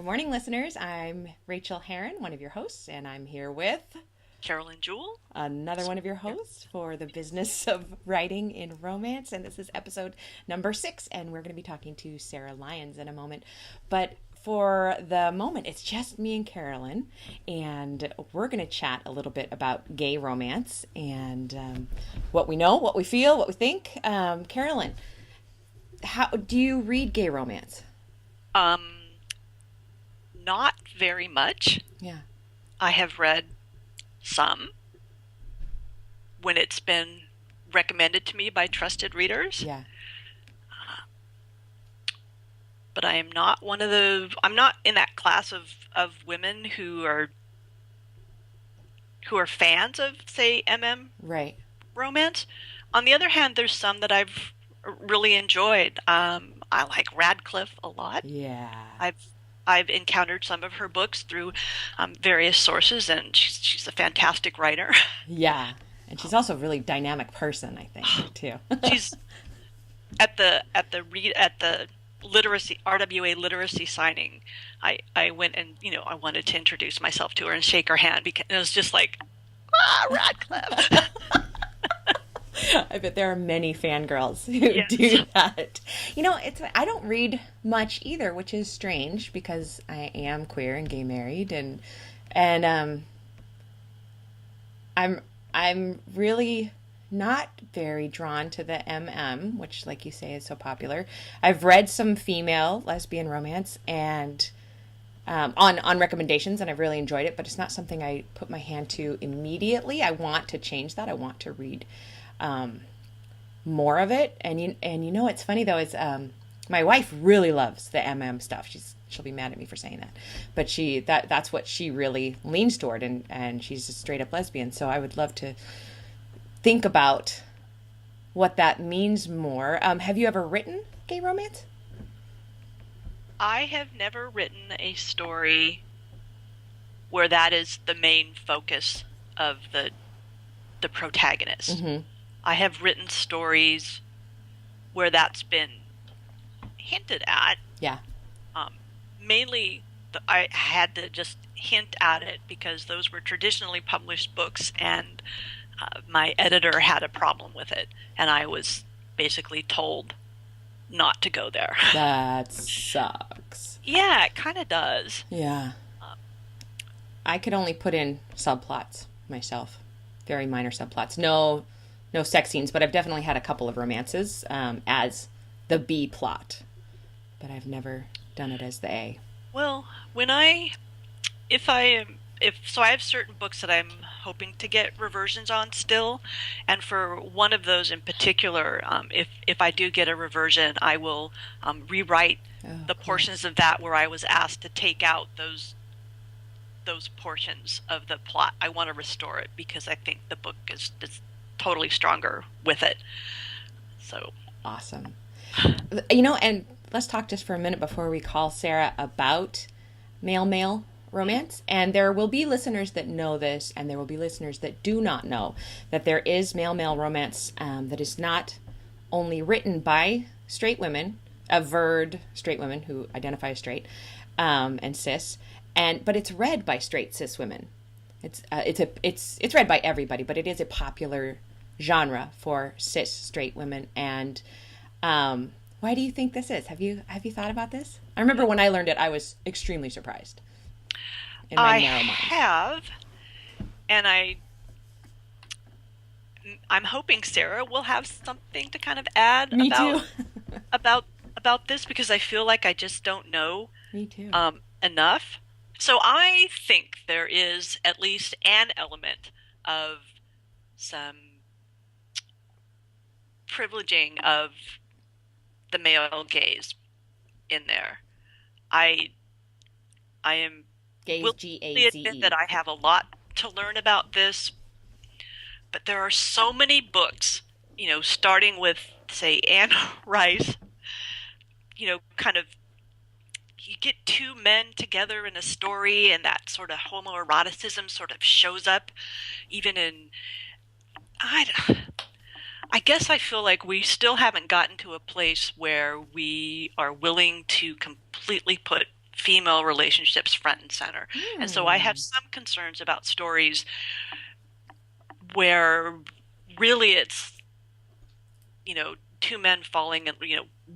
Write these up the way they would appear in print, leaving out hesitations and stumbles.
Good morning, listeners. I'm Rachel Herron, one of your hosts, and I'm here with Carolyn Jewell. another one of your hosts for the business of writing in romance. And this is episode number 6, and we're going to be talking to Sarah Lyons in a moment. But for the moment, it's just me and Carolyn, and we're going to chat a little bit about gay romance and what we know, what we feel, what we think. Carolyn, how do you read gay romance? Um, Not very much. Yeah. I have read some when it's been recommended to me by trusted readers, Yeah. but I am not I'm not in that class of women who are fans of, say, Right. romance. On the other hand, there's some that I've really enjoyed. I like Radcliffe a lot. Yeah. I've encountered some of her books through various sources, and she's a fantastic writer. Yeah. And she's also a really dynamic person, I think, too. She's at the literacy RWA literacy signing. I went and I wanted to introduce myself to her and shake her hand because it was just like, Radcliffe. I bet there are many fangirls who Yes. do that. I don't read much either, which is strange because I am queer and gay married, and I'm really not very drawn to the which, like you say, is so popular. I've read some female lesbian romance and on recommendations, and I've really enjoyed it, but it's not something I put my hand to immediately. I want to change that. I want to read more of it. And it's funny though, is my wife really loves the stuff. She'll be mad at me for saying that, but that's what she really leans toward, and she's a straight up lesbian. So I would love to think about what that means more. Have you ever written gay romance? I have never written a story where that is the main focus of the protagonist. Mm-hmm. I have written stories where that's been hinted at. Yeah. Mainly, I had to just hint at it because those were traditionally published books, and my editor had a problem with it, and I was basically told not to go there. That sucks. Yeah, it kind of does. Yeah. I could only put in subplots myself. Very minor subplots. No sex scenes, but I've definitely had a couple of romances as the B plot. But I've never done it as the A. Well, I have certain books that I'm hoping to get reversions on still, and for one of those in particular, if I do get a reversion, I will rewrite the portions of that where I was asked to take out those portions of the plot. I want to restore it because I think the book is totally stronger with it. So awesome. And let's talk just for a minute before we call Sarah about male romance. And there will be listeners that know this, and there will be listeners that do not know that there is male romance that is not only written by straight women, averred straight women who identify as straight and cis, but it's read by straight cis women. It's read by everybody, but it is a popular genre for cis straight women. And why do you think this is? Have you thought about this? I remember when I learned it, I was extremely surprised. In my narrow mind. Have, and I'm hoping Sarah will have something to kind of add Me too. about this, because I feel like I just don't know Me too. enough. So I think there is at least an element of some privileging of the male gaze in there. I am Gaze, will Gaze. admit that I have a lot to learn about this, but there are so many books, starting with, say, Anne Rice, kind of, you get two men together in a story, and that sort of homoeroticism sort of shows up even in, I guess I feel like we still haven't gotten to a place where we are willing to completely put female relationships front and center. And so I have some concerns about stories where really it's, two men falling in,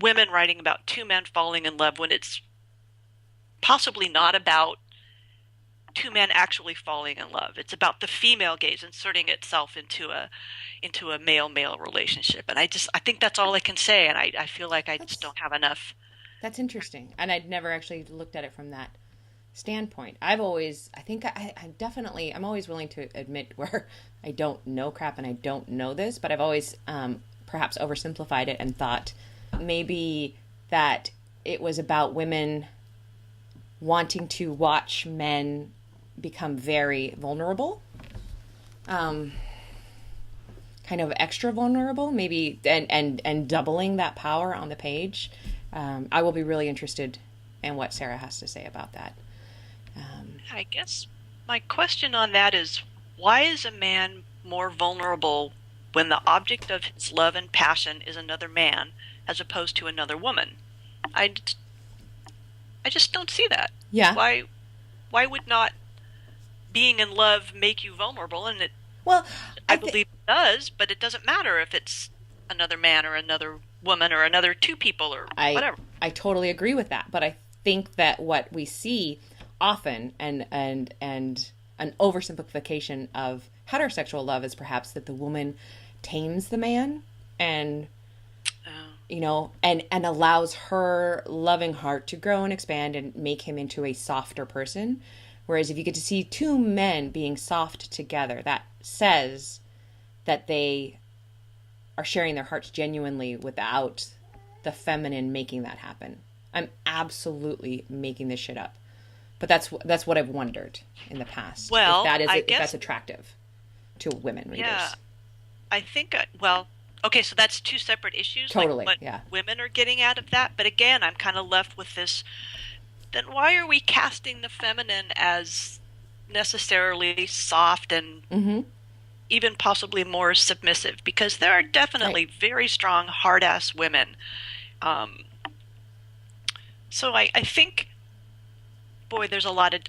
women writing about two men falling in love when it's possibly not about two men actually falling in love. It's about the female gaze inserting itself into a male-male relationship. And I think that's all I can say. And I feel like I just don't have enough. That's interesting. And I'd never actually looked at it from that standpoint. I'm always willing to admit where I don't know crap and I don't know this, but I've always perhaps oversimplified it and thought maybe that it was about women wanting to watch men become very vulnerable, kind of extra vulnerable, maybe, and doubling that power on the page. I will be really interested in what Sarah has to say about that. I guess my question on that is, why is a man more vulnerable when the object of his love and passion is another man as opposed to another woman? I just don't see that. Yeah. Why would not being in love make you vulnerable? And I believe it does, but it doesn't matter if it's another man or another woman or another two people or whatever. I totally agree with that, but I think that what we see often and an oversimplification of heterosexual love is perhaps that the woman tames the man and and allows her loving heart to grow and expand and make him into a softer person. Whereas if you get to see two men being soft together, that says that they are sharing their hearts genuinely without the feminine making that happen. I'm absolutely making this shit up. But that's what I've wondered in the past. Well, if that's attractive to women readers. Yeah, I think, okay, so that's two separate issues. Totally, like what women are getting out of that. But again, I'm kind of left with this, then why are we casting the feminine as necessarily soft and even possibly more submissive? Because there are definitely very strong, hard-ass women. So I think, boy, there's a lot of...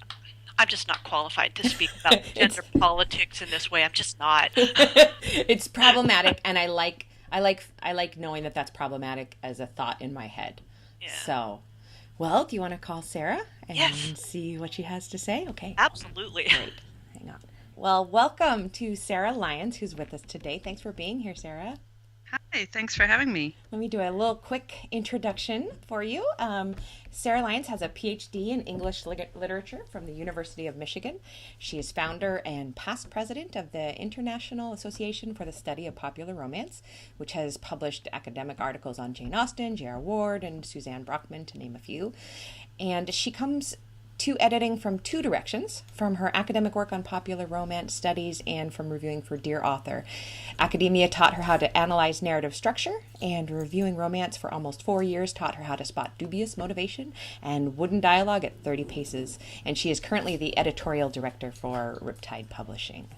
I'm just not qualified to speak about gender politics in this way. I'm just not. It's problematic, and I like knowing that that's problematic as a thought in my head. Yeah. So, well, do you want to call Sarah and Yes. see what she has to say? Okay. Absolutely. Great. Hang on. Well, welcome to Sarah Lyons, who's with us today. Thanks for being here, Sarah. Hi, thanks for having me. Let me do a little quick introduction for you. Sarah Lyons has a Ph.D. in English literature from the University of Michigan. She is founder and past president of the International Association for the Study of Popular Romance, which has published academic articles on Jane Austen, J.R. Ward, and Suzanne Brockmann, to name a few. And she comes to editing from two directions, from her academic work on popular romance studies and from reviewing for Dear Author. Academia taught her how to analyze narrative structure, and reviewing romance for almost 4 years taught her how to spot dubious motivation and wooden dialogue at 30 paces. And she is currently the editorial director for Riptide Publishing.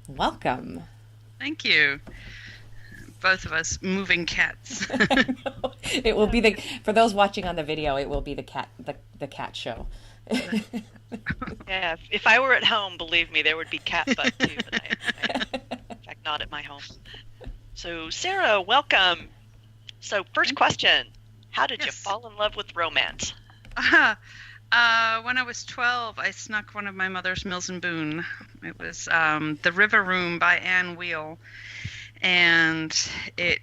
Welcome. Thank you. Both of us moving cats. It will be for those watching on the video, it will be the cat show. Yeah, if I were at home, believe me, there would be cat butt too, but I in fact not at my home. So Sarah, welcome. So first question, how did you fall in love with romance? When I was 12, I snuck one of my mother's Mills and Boon. It was The River Room by Anne Wheel, and it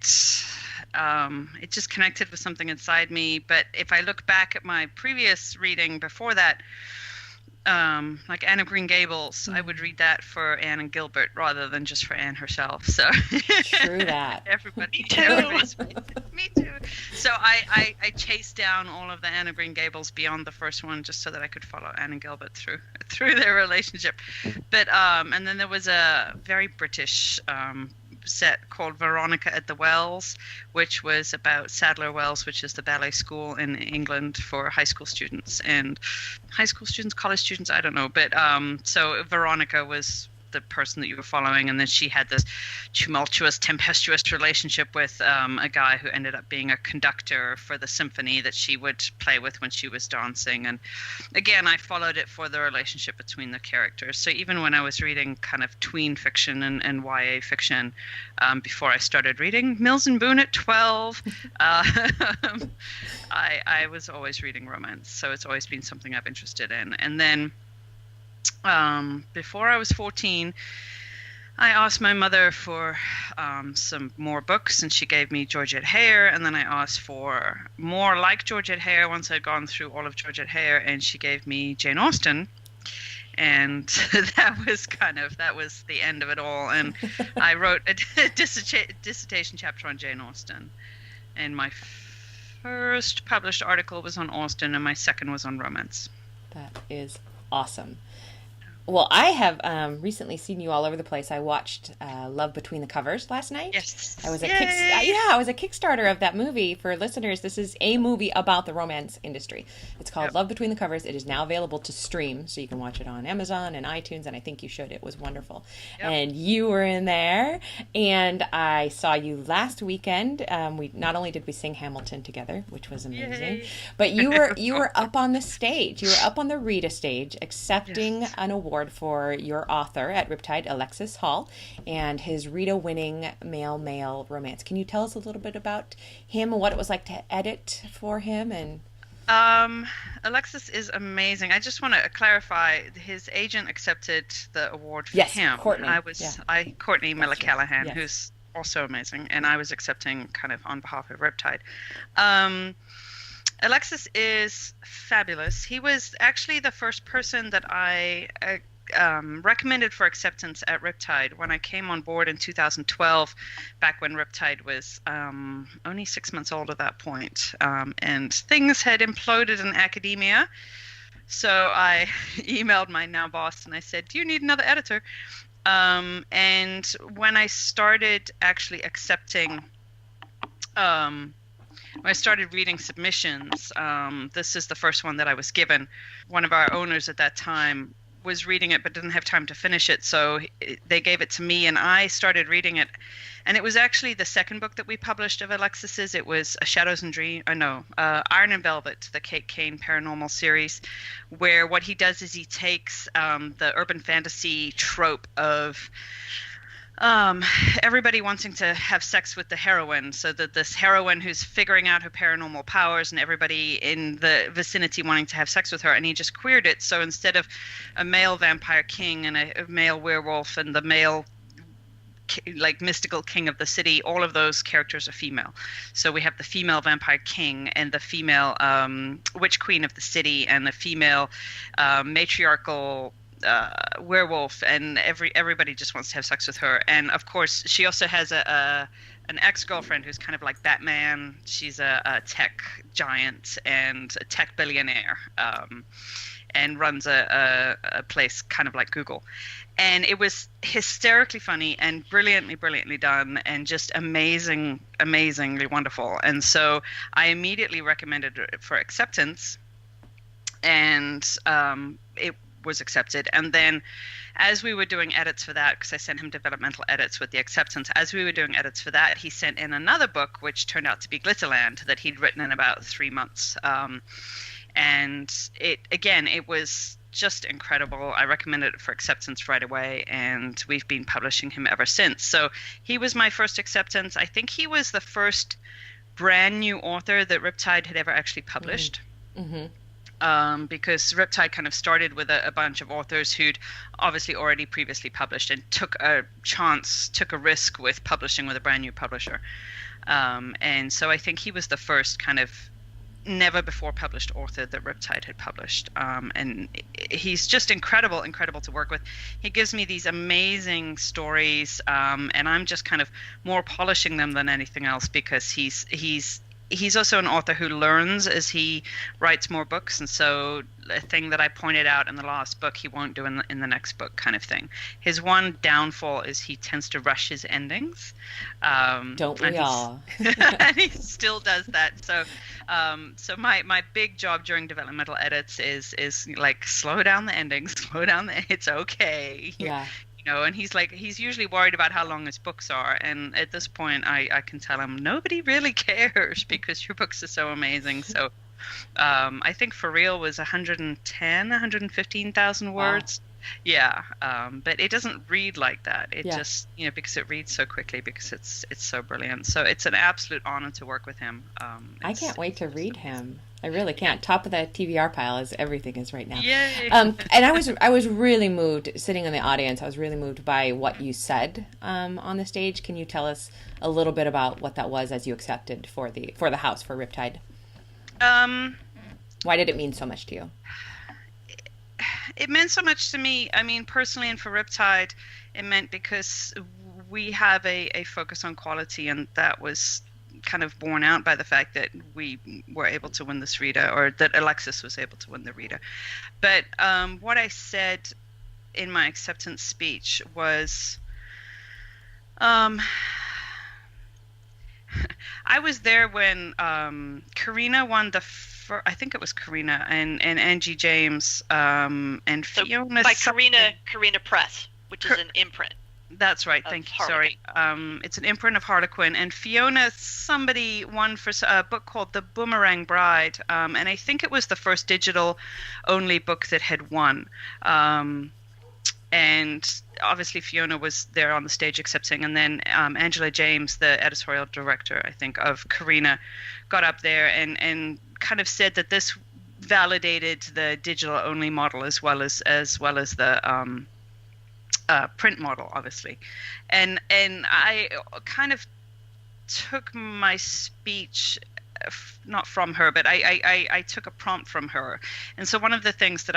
just connected with something inside me. But if I look back at my previous reading before that, like Anne of Green Gables, I would read that for Anne and Gilbert rather than just for Anne herself. So true that. Everybody, me too. Me too. So I chased down all of the Anne of Green Gables beyond the first one just so that I could follow Anne and Gilbert through their relationship. But and then there was a very British set called Veronica at the Wells, which was about Sadler Wells, which is the ballet school in England for high school students, college students, I don't know. But so Veronica was the person that you were following, and then she had this tumultuous, tempestuous relationship with a guy who ended up being a conductor for the symphony that she would play with when she was dancing. And again, I followed it for the relationship between the characters. So even when I was reading kind of tween fiction and YA fiction, before I started reading Mills and Boon at 12, I was always reading romance. So it's always been something I've interested in. And then before I was 14, I asked my mother for some more books, and she gave me Georgette Heyer. And then I asked for more like Georgette Heyer once I'd gone through all of Georgette Heyer, and she gave me Jane Austen. And that was the end of it all. And I wrote a dissertation chapter on Jane Austen. And my first published article was on Austen, and my second was on romance. That is awesome. Well, I have recently seen you all over the place. I watched Love Between the Covers last night. Yes. I was I was a Kickstarter of that movie. For listeners, this is a movie about the romance industry. It's called Love Between the Covers. It is now available to stream, so you can watch it on Amazon and iTunes, and I think you should. It was wonderful. Yep. And you were in there, and I saw you last weekend. We not only did we sing Hamilton together, which was amazing, but you were up on the stage. You were up on the Rita stage accepting an award for your author at Riptide, Alexis Hall, and his Rita-winning male-male romance. Can you tell us a little bit about him and what it was like to edit for him? And Alexis is amazing. I just want to clarify, his agent accepted the award for him. Courtney. Courtney Miller Callahan, yes. Who's also amazing, and I was accepting kind of on behalf of Riptide. Alexis is fabulous. He was actually the first person that I recommended for acceptance at Riptide when I came on board in 2012, back when Riptide was only 6 months old at that point. And things had imploded in academia. So I emailed my now boss and I said, "Do you need another editor?" And when I started actually accepting when I started reading submissions, this is the first one that I was given. One of our owners at that time was reading it but didn't have time to finish it, so they gave it to me and I started reading it. And it was actually the second book that we published of Alexis's. It was Iron and Velvet, the Kate Kane paranormal series, where what he does is he takes the urban fantasy trope of everybody wanting to have sex with the heroine, so that this heroine who's figuring out her paranormal powers and everybody in the vicinity wanting to have sex with her, and he just queered it. So instead of a male vampire king and a male werewolf and the male like mystical king of the city, all of those characters are female. So we have the female vampire king and the female witch queen of the city and the female matriarchal werewolf, and everybody just wants to have sex with her. And of course she also has an ex-girlfriend who's kind of like Batman. She's a tech giant and a tech billionaire, and runs a place kind of like Google. And it was hysterically funny and brilliantly done, and just amazingly wonderful. And so I immediately recommended it for acceptance, and it was accepted. And then as we were doing edits for that, because I sent him developmental edits with the acceptance, as we were doing edits for that, he sent in another book which turned out to be Glitterland, that he'd written in about 3 months. And it was just incredible. I recommended it for acceptance right away, and we've been publishing him ever since. So he was my first acceptance. I think he was the first brand new author that Riptide had ever actually published. Mm-hmm. Because Riptide kind of started with a bunch of authors who'd obviously already previously published and took a risk with publishing with a brand new publisher. And so I think he was the first kind of never before published author that Riptide had published. And he's just incredible to work with. He gives me these amazing stories, and I'm just kind of more polishing them than anything else, because he's also an author who learns as he writes more books. And so a thing that I pointed out in the last book he won't do in the next book, kind of thing. His one downfall is he tends to rush his endings. Don't we all? And he still does that. So my big job during developmental edits is like slow down the endings, it's okay. Yeah. And he's usually worried about how long his books are. And at this point, I can tell him nobody really cares because your books are so amazing. So I think For Real was 115,000 words. Wow. Yeah, but it doesn't read like that. It just, because it reads so quickly, because it's so brilliant. So it's an absolute honor to work with him. I can't wait to read him. I really can't. Top of the TBR pile as everything is right now. Yay. And I was really moved sitting in the audience. I was really moved by what you said on the stage. Can you tell us a little bit about what that was as you accepted for the house for Riptide? Why did it mean so much to you? It meant so much to me. I mean, personally, and for Riptide, it meant because we have a focus on quality, and that was kind of borne out by the fact that we were able to win this Rita, or that Alexis was able to win the Rita. But what I said in my acceptance speech was, I was there when Karina won I think it was Karina and Angie James and Fiona. By Karina Press, which is an imprint. That's right. Thank you. Sorry. It's an imprint of Harlequin. And Fiona, somebody won for a book called The Boomerang Bride. And I think it was the first digital-only book that had won. And obviously Fiona was there on the stage accepting. And then Angela James, the editorial director, I think, of Karina, got up there and kind of said that this validated the digital-only model as well as the print model, obviously. And I kind of took my speech not from her, but I took a prompt from her. And so one of the things that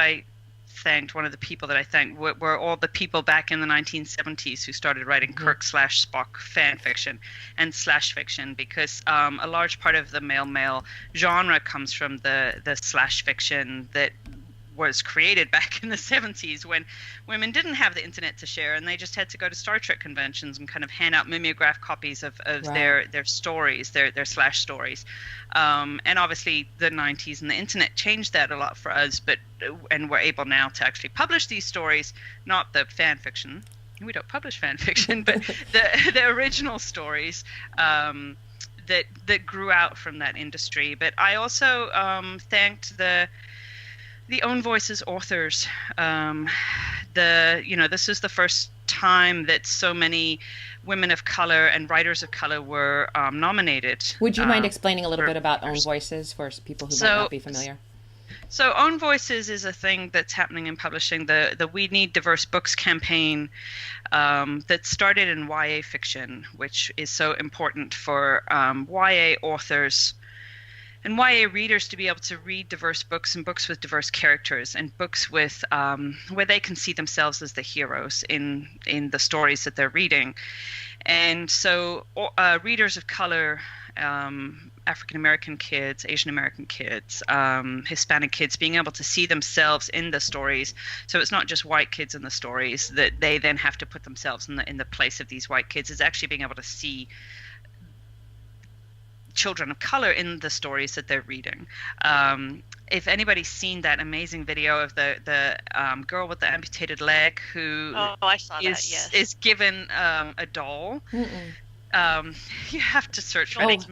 one of the people that I thanked were all the people back in the 1970s who started writing Kirk/Spock fan fiction and slash fiction, because a large part of the male genre comes from the slash fiction that was created back in the 70s when women didn't have the internet to share, and they just had to go to Star Trek conventions and kind of hand out mimeograph copies of right. their stories, their slash stories. And obviously the 90s and the internet changed that a lot for us, and we're able now to actually publish these stories, not the fan fiction. We don't publish fan fiction, but the original stories that grew out from that industry. But I also thanked the Own Voices authors. This is the first time that so many women of color and writers of color were nominated. Would you mind explaining a little bit about Own Voices for people who might not be familiar? So Own Voices is a thing that's happening in publishing. The We Need Diverse Books campaign that started in YA fiction, which is so important for YA authors and YA readers to be able to read diverse books and books with diverse characters and books with where they can see themselves as the heroes in the stories that they're reading. And so readers of color, African American kids, Asian American kids, Hispanic kids, being able to see themselves in the stories. So it's not just white kids in the stories that they then have to put themselves in the place of these white kids. It's actually being able to see children of color in the stories that they're reading. If anybody's seen that amazing video of the girl with the amputated leg who I saw that, yes. is given a doll. You have to search for it.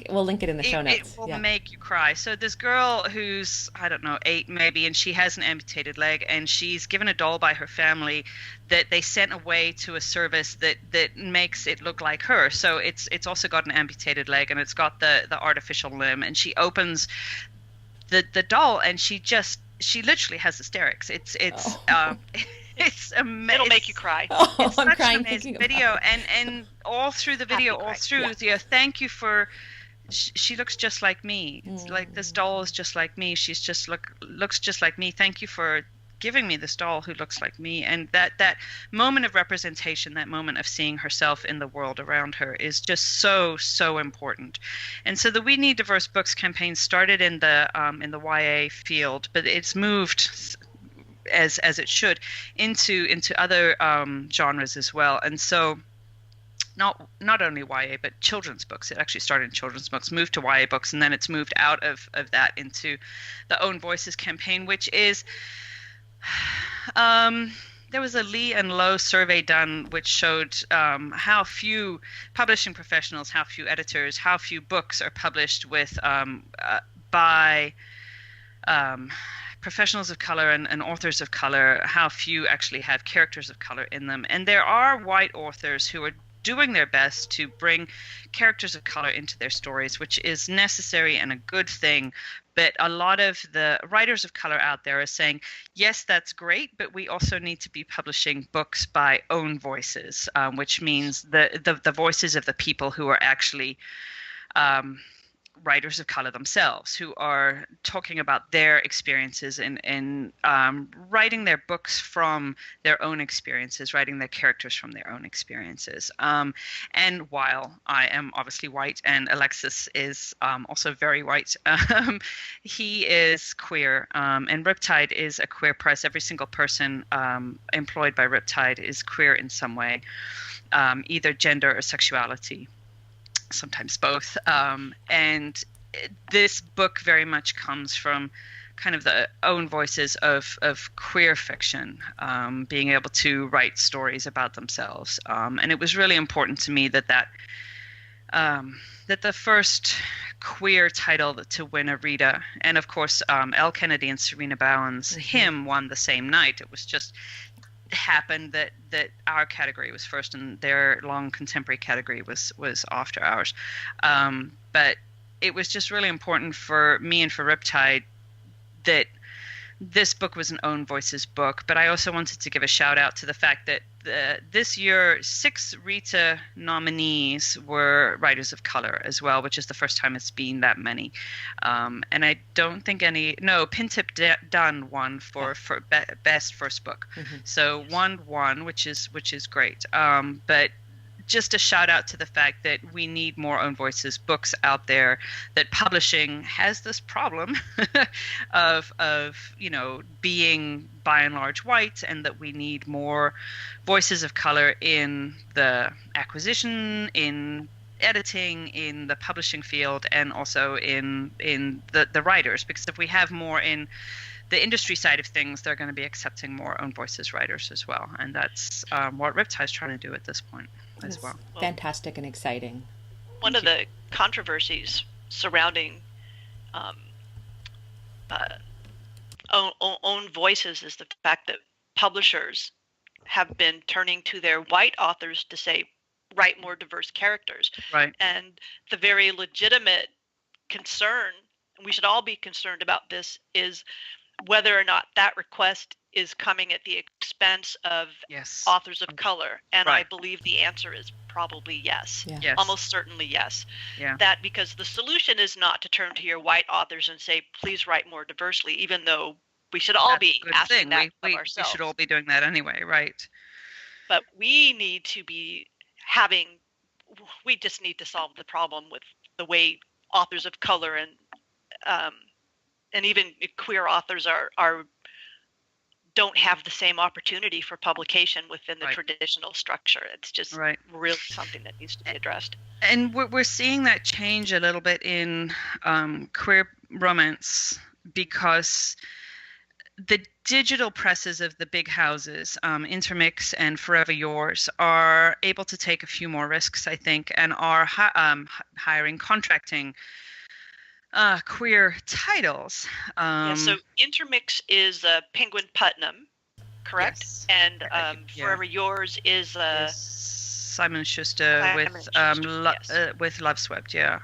We'll link it in the show notes. It will make you cry. So this girl who's, I don't know, 8 maybe, and she has an amputated leg, and she's given a doll by her family that they sent away to a service that makes it look like her. So it's also got an amputated leg, and it's got the artificial limb, and she opens the doll, and she literally has hysterics. It's amazing. It'll make you cry. It's such an amazing video, and all through the video, thank you for. She looks just like me. It's like this doll is just like me. She's just looks just like me. Thank you for giving me this doll who looks like me. And that moment of representation, that moment of seeing herself in the world around her, is just so important. And so the We Need Diverse Books campaign started in the YA field, but it's moved as it should into other genres as well. And so not only YA but children's books. It actually started in children's books, moved to YA books, and then it's moved out of that into the Own Voices campaign, which is there was a Lee and Low survey done which showed how few publishing professionals, how few editors, how few books are published with by professionals of color and authors of color, how few actually have characters of color in them. And there are white authors who are doing their best to bring characters of color into their stories, which is necessary and a good thing. But a lot of the writers of color out there are saying, yes, that's great, but we also need to be publishing books by own voices, which means the voices of the people who are actually writers of color themselves, who are talking about their experiences and writing their books from their own experiences, writing their characters from their own experiences. And while I am obviously white and Alexis is also very white, he is queer, and Riptide is a queer press. Every single person employed by Riptide is queer in some way, either gender or sexuality. Sometimes both. And this book very much comes from kind of the own voices of queer fiction, being able to write stories about themselves. And it was really important to me that the first queer title to win a Rita, and of course Elle Kennedy and Serena Bowen's Him won the same night. It was just happened that our category was first and their long contemporary category was after ours, but it was just really important for me and for Riptide that this book was an own voices book. But I also wanted to give a shout out to the fact that this year 6 Rita nominees were writers of color as well, which is the first time it's been that many. And I don't think Pintip Dunn won for best first book. So one won, which is great. But just a shout out to the fact that we need more own voices books out there, that publishing has this problem of being by and large white, and that we need more voices of color in the acquisition, in editing, in the publishing field, and also in the writers, because if we have more in the industry side of things, they're going to be accepting more own voices writers as well. And that's what Riptide is trying to do at this point as well. Fantastic and exciting. One of the controversies surrounding own voices is the fact that publishers have been turning to their white authors to say, write more diverse characters. Right. And the very legitimate concern, and we should all be concerned about this, is whether or not that request is coming at the expense of authors of color. And I believe the answer is probably yes. Yes. Almost certainly yes. Yeah. That because the solution is not to turn to your white authors and say, please write more diversely, even though we should all be asking that of ourselves. We should all be doing that anyway, right? But we need to be we just need to solve the problem with the way authors of color and even queer authors don't have the same opportunity for publication within the traditional structure. It's just really something that needs to be addressed. And we're seeing that change a little bit in queer romance, because the digital presses of the big houses, Intermix and Forever Yours, are able to take a few more risks, I think, and are contracting queer titles. So Intermix is Penguin Putnam, correct? Yes. And Forever Yours is Simon Schuster with Love Swept. Yeah.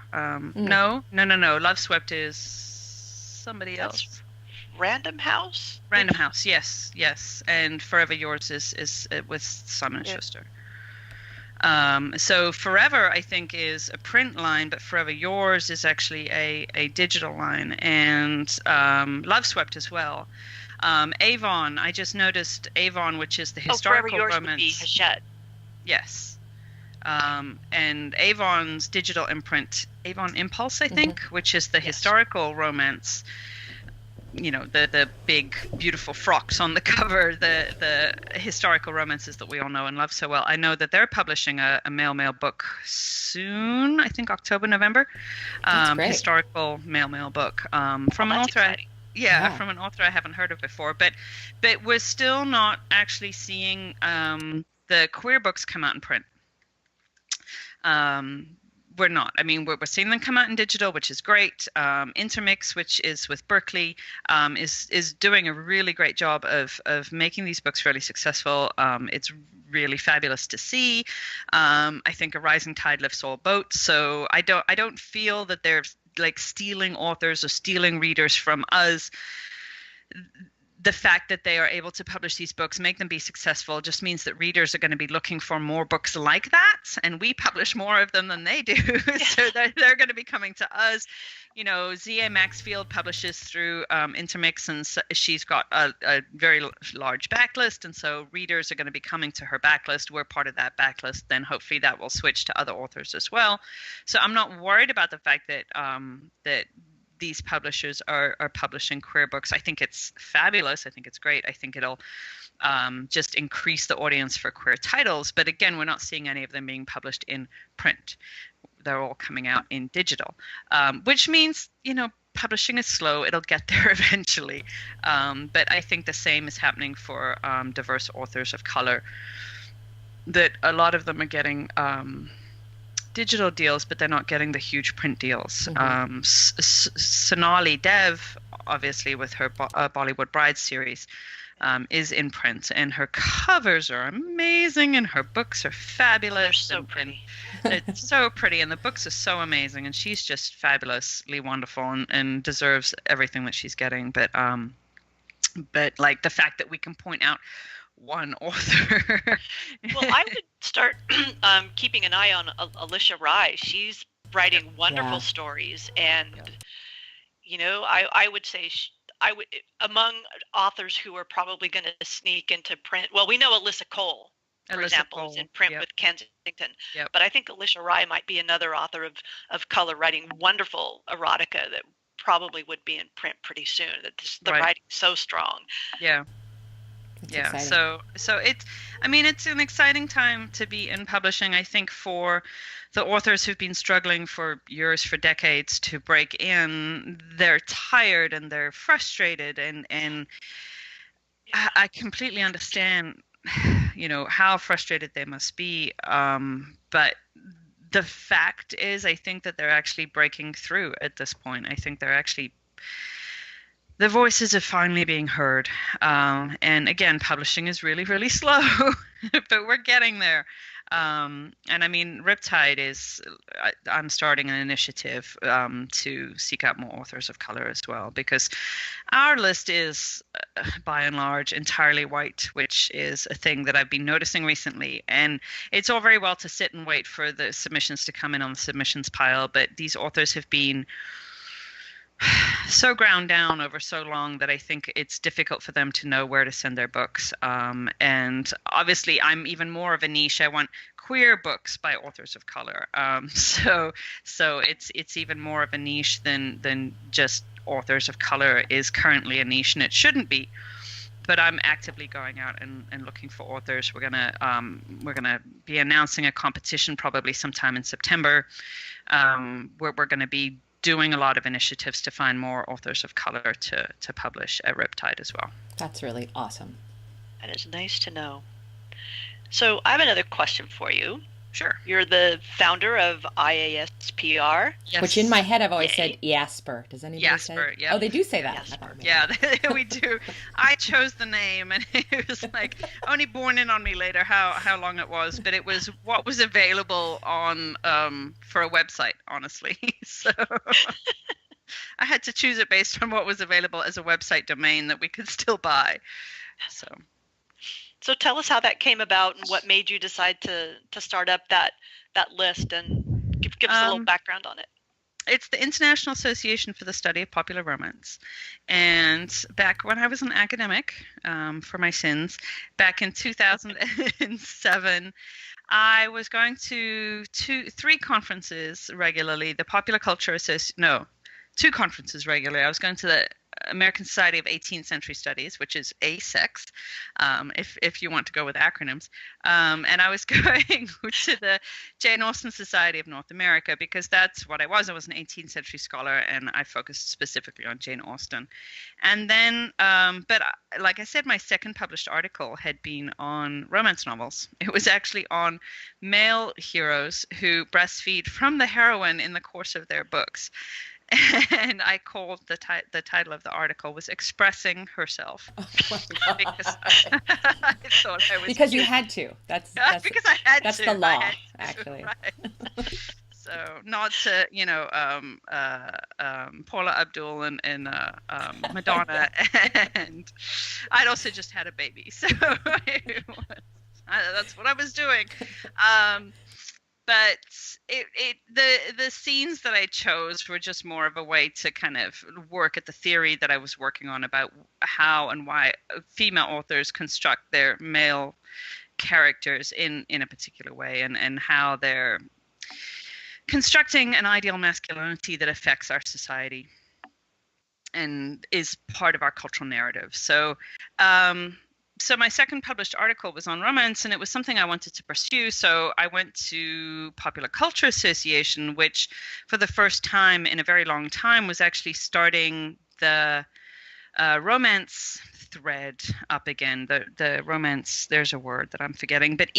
No. Love Swept is somebody else. Random House. Random House. Yes. And Forever Yours is with Simon Schuster. So Forever, I think, is a print line, but Forever Yours is actually a digital line, and Love Swept as well. Avon, I just noticed Avon, which is the historical Forever Yours romance. Would be Hachette. Yes. And Avon's digital imprint, Avon Impulse, I think, which is the historical romance. The big, beautiful frocks on the cover, the historical romances that we all know and love so well. I know that they're publishing a male book soon, I think October, November. That's great. Historical male book from an author. Yeah, from an author I haven't heard of before. But we're still not actually seeing the queer books come out in print. We're not. I mean, we're seeing them come out in digital, which is great. Intermix, which is with Berkeley, is doing a really great job of making these books really successful. It's really fabulous to see. I think a rising tide lifts all boats. So I don't feel that they're like stealing authors or stealing readers from us. The fact that they are able to publish these books, make them be successful, just means that readers are going to be looking for more books like that, and we publish more of them than they do. So they're going to be coming to us. You know, Z.A. Maxfield publishes through Intermix, and so she's got a very large backlist, and so readers are going to be coming to her backlist. We're part of that backlist. Then hopefully that will switch to other authors as well. So I'm not worried about the fact that that these publishers are publishing queer books. I think it's fabulous. I think it's great. I think it'll just increase the audience for queer titles. But again, we're not seeing any of them being published in print. They're all coming out in digital, which means, you know, publishing is slow. It'll get there eventually. But I think the same is happening for diverse authors of color, that a lot of them are getting digital deals, but they're not getting the huge print deals. Mm-hmm. Sonali Dev, obviously with her Bollywood Brides series, is in print, and her covers are amazing, and her books are fabulous. They're so pretty. It's so pretty, and the books are so amazing, and she's just fabulously wonderful and deserves everything that she's getting. But like the fact that we can point out one author. Well, I would start keeping an eye on Alicia Rai. She's writing wonderful stories, and you know, I would say I would, among authors who are probably going to sneak into print. Well, we know Alyssa Cole, for example, is in print with Kensington. But I think Alicia Rai might be another author of color writing wonderful erotica that probably would be in print pretty soon. That the writing's so strong. Yeah, so it's, I mean, it's an exciting time to be in publishing. I think for the authors who've been struggling for years, for decades to break in, they're tired and they're frustrated, and I completely understand, you know, how frustrated they must be. But the fact is, I think that they're actually breaking through at this point. I think they're actually, the voices are finally being heard. And again, publishing is really, really slow, but we're getting there. And I mean, Riptide is, I'm starting an initiative to seek out more authors of color as well, because our list is, by and large, entirely white, which is a thing that I've been noticing recently. And it's all very well to sit and wait for the submissions to come in on the submissions pile, but these authors have been so ground down over so long that I think it's difficult for them to know where to send their books. And obviously, I'm even more of a niche. I want queer books by authors of color. So it's even more of a niche than just authors of color is currently a niche, and it shouldn't be. But I'm actively going out and looking for authors. We're gonna be announcing a competition probably sometime in September, where we're going to be doing a lot of initiatives to find more authors of color to publish at Riptide as well. That's really awesome. That is nice to know. So I have another question for you. Sure. You're the founder of IASPR. Yes. Which in my head I've always said Jasper. Does anybody Jasper, say? Yeah. Oh, they do say that. Jasper. Yeah, we do. I chose the name, and it was like only born in on me later how long it was, but it was what was available on for a website, honestly. So I had to choose it based on what was available as a website domain that we could still buy. So tell us how that came about and what made you decide to start up that list, and give us a little background on it. It's the International Association for the Study of Popular Romance. And back when I was an academic, for my sins, back in 2007, I was going to three conferences regularly. The Popular Culture Association, no, two conferences regularly. I was going to the American Society of 18th Century Studies, which is ASEX, if you want to go with acronyms. And I was going to the Jane Austen Society of North America because that's what I was. I was an 18th century scholar, and I focused specifically on Jane Austen. And then, but like I said, my second published article had been on romance novels. It was actually on male heroes who breastfeed from the heroine in the course of their books. And I called the title of the article was "Expressing Herself." Oh my God. Because I thought I was Because you had to. That's because I had that's to. the law, I had to, actually. Right. So not to Paula Abdul and Madonna, and I'd also just had a baby, so that's what I was doing. But the scenes that I chose were just more of a way to kind of work at the theory that I was working on about how and why female authors construct their male characters in a particular way, and how they're constructing an ideal masculinity that affects our society and is part of our cultural narrative. So so my second published article was on romance, and it was something I wanted to pursue. So I went to Popular Culture Association, which for the first time in a very long time was actually starting the romance thread up again. The romance, there's a word that I'm forgetting, but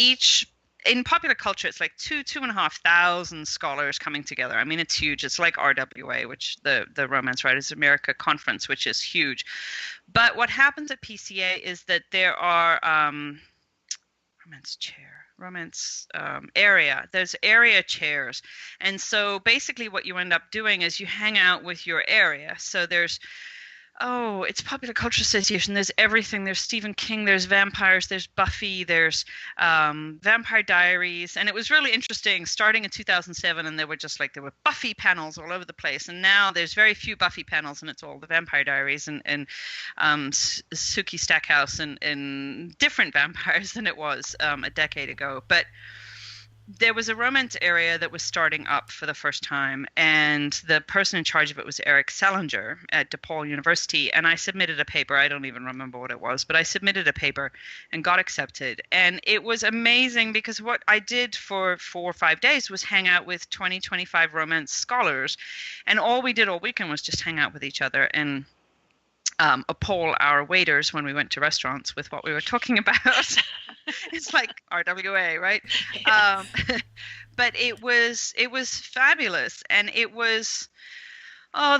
in popular culture, it's like 2,500 scholars coming together. I mean, it's huge. It's like RWA, which the Romance Writers of America Conference, which is huge. But what happens at PCA is that there are there's area chairs. And so basically what you end up doing is you hang out with your area. So it's Popular Culture Association. There's everything. There's Stephen King. There's vampires. There's Buffy. There's Vampire Diaries. And it was really interesting starting in 2007. And there were Buffy panels all over the place. And now there's very few Buffy panels, and it's all the Vampire Diaries and Sookie Stackhouse and different vampires than it was a decade ago. But there was a romance area that was starting up for the first time, and the person in charge of it was Eric Salinger at DePaul University. And I submitted a paper. I don't even remember what it was, but I submitted a paper and got accepted. And it was amazing because what I did for 4 or 5 days was hang out with 25 romance scholars. And all we did all weekend was just hang out with each other and appall our waiters when we went to restaurants with what we were talking about. It's like RWA, right? But it was fabulous, and it was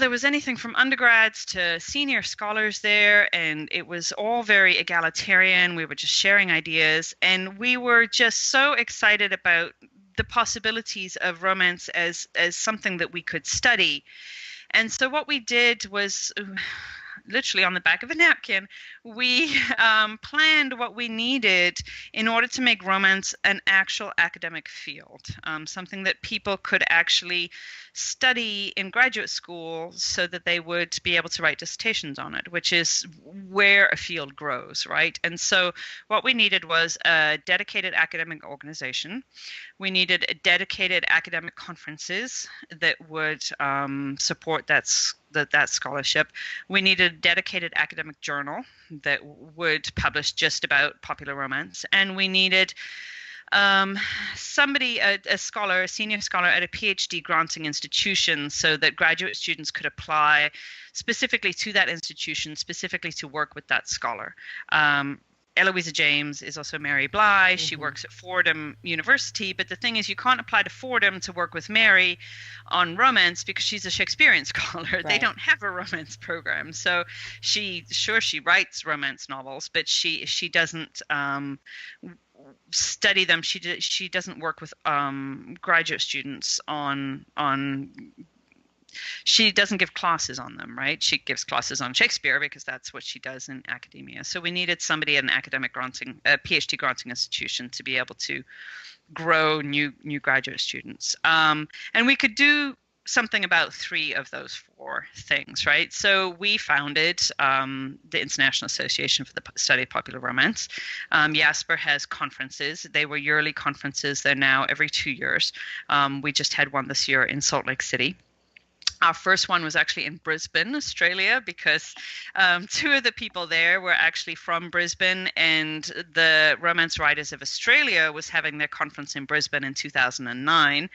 there was anything from undergrads to senior scholars there, and it was all very egalitarian. We were just sharing ideas, and we were just so excited about the possibilities of romance as something that we could study. And so what we did was literally on the back of a napkin, we planned what we needed in order to make romance an actual academic field, something that people could actually study in graduate school so that they would be able to write dissertations on it, which is where a field grows, right? And so what we needed was a dedicated academic organization. We needed a dedicated academic conferences that would support that scholarship. We needed a dedicated academic journal that would publish just about popular romance. And we needed somebody, a scholar, a senior scholar at a Ph.D. granting institution, so that graduate students could apply specifically to that institution, specifically to work with that scholar. Eloisa James is also Mary Bly. She works at Fordham University. But the thing is, you can't apply to Fordham to work with Mary on romance because she's a Shakespearean scholar. Right. They don't have a romance program. So she writes romance novels, but she doesn't study them. She doesn't work with graduate students on she doesn't give classes on them, right? She gives classes on Shakespeare because that's what she does in academia. So we needed somebody at an academic PhD granting institution to be able to grow new graduate students. And we could do something about 3 of those 4 things, right? So we founded the International Association for the Study of Popular Romance. YASPER has conferences. They were yearly conferences. They're now every 2 years. We just had one this year in Salt Lake City. Our first one was actually in Brisbane, Australia, because two of the people there were actually from Brisbane, and the Romance Writers of Australia was having their conference in Brisbane in 2009.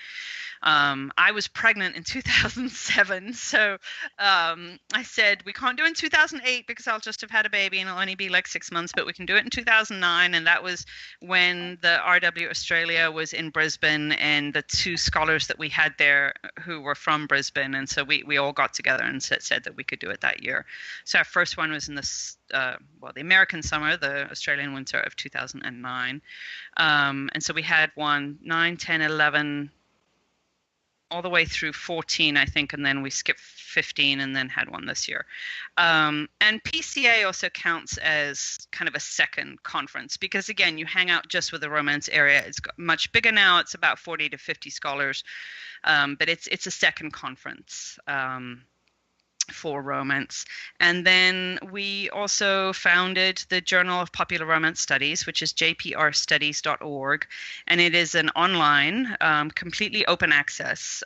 I was pregnant in 2007, so I said, we can't do it in 2008 because I'll just have had a baby and it'll only be like 6 months, but we can do it in 2009. And that was when the RW Australia was in Brisbane, and the two scholars that we had there who were from Brisbane. And so we all got together and said that we could do it that year. So our first one was in the American summer, the Australian winter of 2009. And so we had one 9, 10, 11, all the way through 14, I think, and then we skipped 15 and then had one this year. And PCA also counts as kind of a second conference because, again, you hang out just with the romance area. It's much bigger now. It's about 40 to 50 scholars, but it's a second conference for romance. And then we also founded the Journal of Popular Romance Studies, which is jprstudies.org, and it is an online, completely open access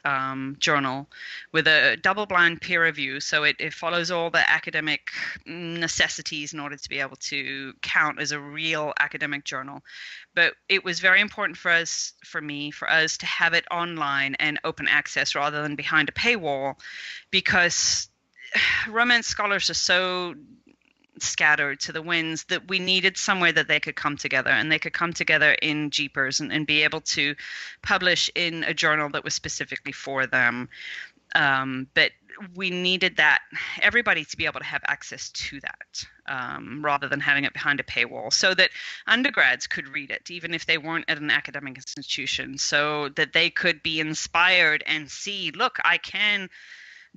journal with a double-blind peer review, so it follows all the academic necessities in order to be able to count as a real academic journal. But it was very important for us to have it online and open access rather than behind a paywall, because romance scholars are so scattered to the winds that we needed somewhere that they could come together, and they could come together in Jeepers and be able to publish in a journal that was specifically for them. But we needed that, everybody to be able to have access to that, rather than having it behind a paywall, so that undergrads could read it, even if they weren't at an academic institution, so that they could be inspired and see, look, I can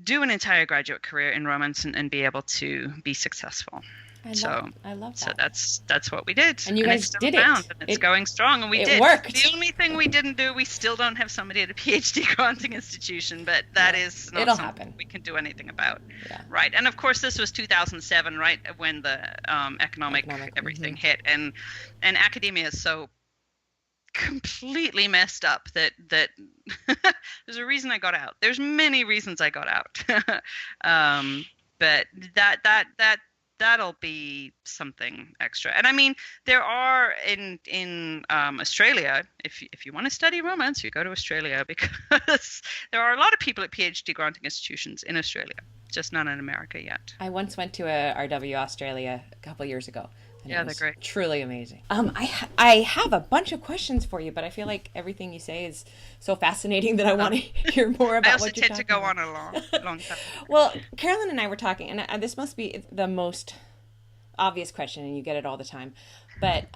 do an entire graduate career in romance and be able to be successful. I love that. So that's what we did. And you guys did it. And it's going strong, and we did. It worked. The only thing we didn't do, we still don't have somebody at a PhD granting institution, but that is not something we can do anything about. Yeah. Right. And of course, this was 2007, right, when the economic everything hit, and academia is so completely messed up that there's a reason I got out. There's many reasons I got out. But that'll be something extra. And I mean, there are in Australia, if you want to study romance, you go to Australia, because there are a lot of people at PhD granting institutions in Australia, just not in America yet. I once went to a RW Australia a couple years ago. Yeah, they're great. Truly amazing. I have a bunch of questions for you, but I feel like everything you say is so fascinating that I want to hear more about what you're talking about. I also tend to go on a long time. Well, Carolyn and I were talking, and this must be the most obvious question, and you get it all the time. But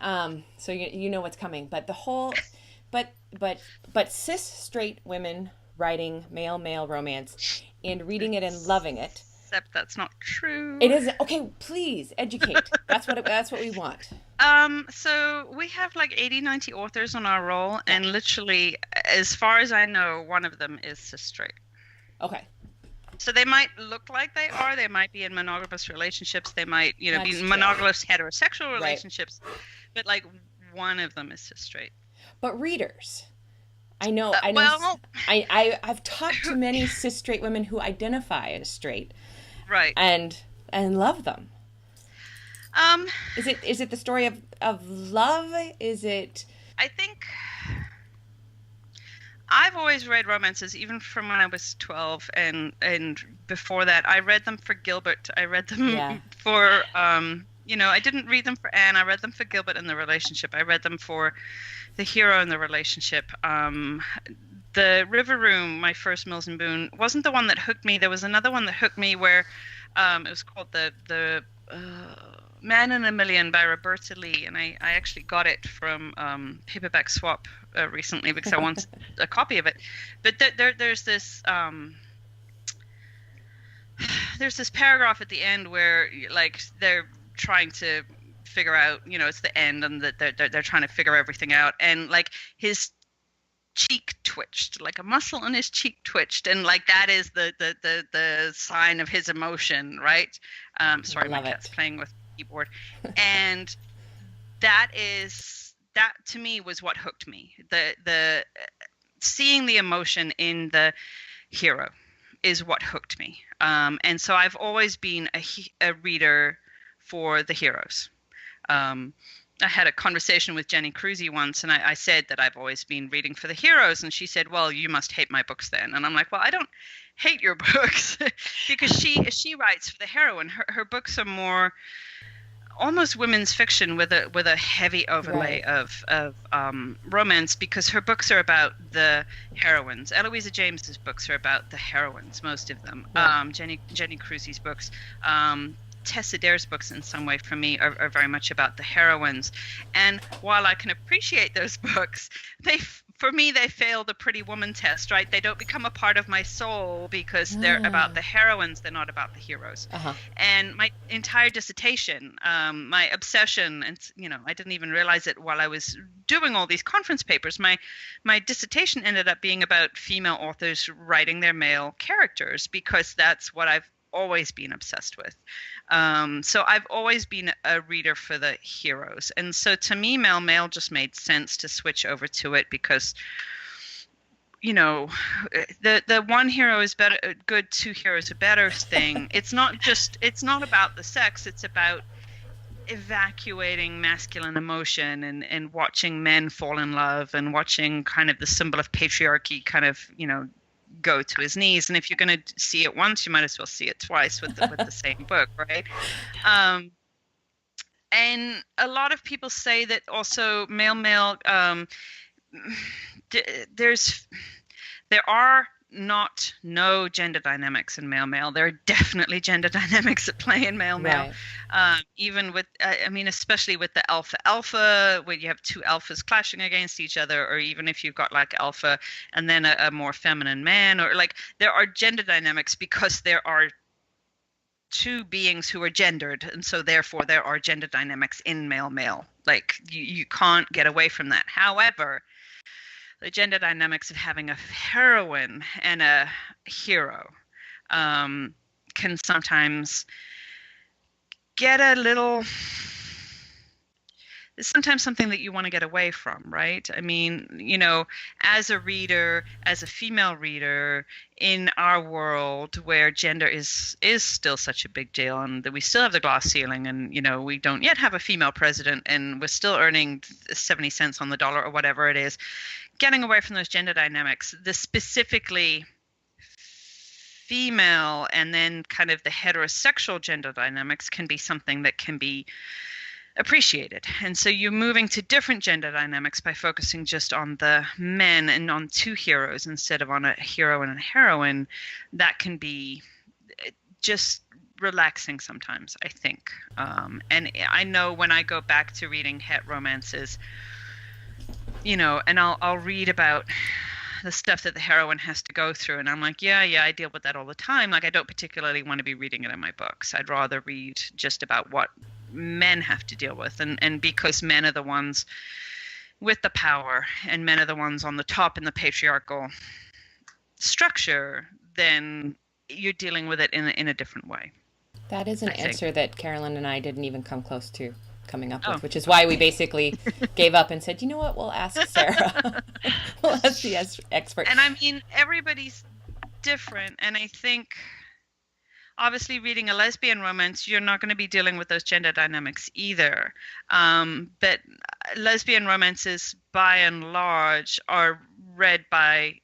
so you know what's coming. But the whole, but cis straight women writing male romance and reading it and loving it. Except that's not true. It is. Okay, please educate. That's what we want. So we have like 80, 90 authors on our roll, and literally, as far as I know, one of them is cis straight. Okay. So they might look like they are. They might be in monogamous relationships. They might, be monogamous heterosexual relationships. Right. But like one of them is cis straight. But readers. I know. I've talked to many cis straight women who identify as straight. Right. And love them. Is it the story of love? Is it? I think I've always read romances, even from when I was 12, and before that, I read them for Gilbert. I read them for I didn't read them for Anne. I read them for Gilbert and the relationship. I read them for the hero in the relationship. The River Room, my first Mills and Boon, wasn't the one that hooked me. There was another one that hooked me where it was called the Man in a Million by Roberta Lee, and I actually got it from Paperback Swap recently because I wanted a copy of it. But there's this paragraph at the end where like they're trying to figure out, it's the end, and that they're trying to figure everything out, and like his cheek twitched, like a muscle on his cheek twitched, and like that is the sign of his emotion, right? Sorry, my cat's playing with the keyboard. And that to me was what hooked me. The seeing the emotion in the hero is what hooked me. And so I've always been a reader for the heroes. I had a conversation with Jenny Cruzy once, and I said that I've always been reading for the heroes, and she said, well, you must hate my books then. And I'm like, well, I don't hate your books because she writes for the heroine. Her books are more almost women's fiction with a heavy overlay of romance, because her books are about the heroines. Eloisa James's books are about the heroines, most of them. Jenny Cruzy's books, Tessa Dare's books in some way for me are very much about the heroines. And while I can appreciate those books, for me they fail the pretty woman test, right? They don't become a part of my soul because they're about the heroines, they're not about the heroes. And my entire dissertation, my obsession, and I didn't even realize it while I was doing all these conference papers, my dissertation ended up being about female authors writing their male characters, because that's what I've always been obsessed with. So I've always been a reader for the heroes. And so to me, male just made sense to switch over to it, because, the one hero is better, good, two heroes are better thing. It's not about the sex. It's about evacuating masculine emotion and watching men fall in love, and watching kind of the symbol of patriarchy kind of, go to his knees. And if you're going to see it once, you might as well see it twice with the same book, right? And a lot of people say that also male there are no gender dynamics in male. There are definitely gender dynamics at play in male. Even with especially with the alpha, where you have two alphas clashing against each other, or even if you've got like alpha and then a more feminine man, or like there are gender dynamics because there are two beings who are gendered, and so therefore there are gender dynamics in male. Like you can't get away from that. However, the gender dynamics of having a heroine and a hero can sometimes get a little... It's sometimes something that you want to get away from, right? I mean, as a reader, as a female reader in our world where gender is still such a big deal, and that we still have the glass ceiling, and, we don't yet have a female president, and we're still earning 70 cents on the dollar or whatever it is, getting away from those gender dynamics, the specifically female and then kind of the heterosexual gender dynamics can be something that can be appreciated. And so you're moving to different gender dynamics by focusing just on the men and on two heroes instead of on a hero and a heroine. That can be just relaxing sometimes, I think. And I know when I go back to reading het romances, and I'll read about the stuff that the heroine has to go through, and I'm like, yeah, I deal with that all the time. Like, I don't particularly want to be reading it in my books. I'd rather read just about what men have to deal with, and because men are the ones with the power, and men are the ones on the top in the patriarchal structure, then you're dealing with it in a different way. That is an answer that Carolyn and I didn't even come close to coming up with, which is why we basically gave up and said, you know what, we'll ask Sarah. We'll ask the expert. And I mean, everybody's different, and I think obviously reading a lesbian romance, you're not going to be dealing with those gender dynamics either. But lesbian romances, by and large, are read by